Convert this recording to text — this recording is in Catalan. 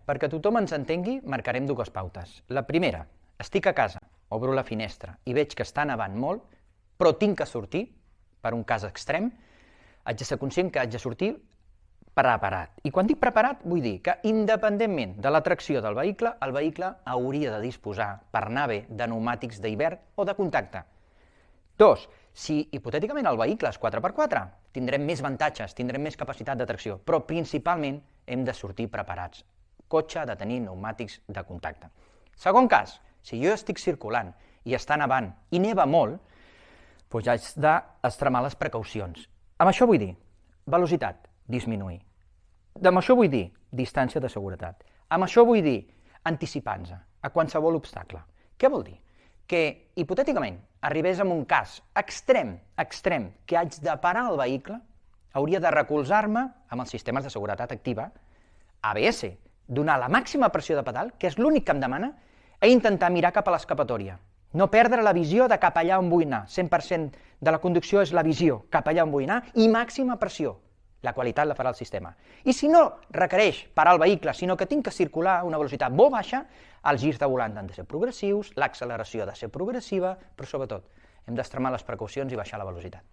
perquè tothom ens entengui, marcarem dues pautes. La primera, estic a casa, obro la finestra i veig que està nevant molt, però tinc que sortir, per un cas extrem, haig de ser conscient que haig de sortir preparat. I quan dic preparat, vull dir que independentment de la tracció del vehicle, el vehicle hauria de disposar, per anar bé, de pneumàtics d'hivern o de contacte. Dos, si hipotèticament el vehicle és 4x4, tindrem més avantatges, tindrem més capacitat de tracció, però principalment hem de sortir preparats. Cotxe ha de tenir pneumàtics de contacte. Segon cas, si jo estic circulant i està nevant i neva molt, doncs ja haig d'extremar les precaucions. Amb això vull dir velocitat, disminuir. Amb això vull dir distància de seguretat. Amb això vull dir anticipar-nos a qualsevol obstacle. Què vol dir? Que, hipotèticament, arribés a un cas extrem, que haig de parar el vehicle, hauria de recolzar-me amb els sistemes de seguretat activa, ABS, donar la màxima pressió de pedal, que és l'únic que em demana, i intentar mirar cap a l'escapatòria. No perdre la visió de cap allà on vull anar. 100% de la conducció és la visió, cap allà on vull anar, i màxima pressió. La qualitat la farà el sistema. I si no requereix parar el vehicle, sinó que tinc que circular a una velocitat molt baixa, els girs de volant han de ser progressius, l'acceleració ha de ser progressiva, però sobretot hem d'extremar les precaucions i baixar la velocitat.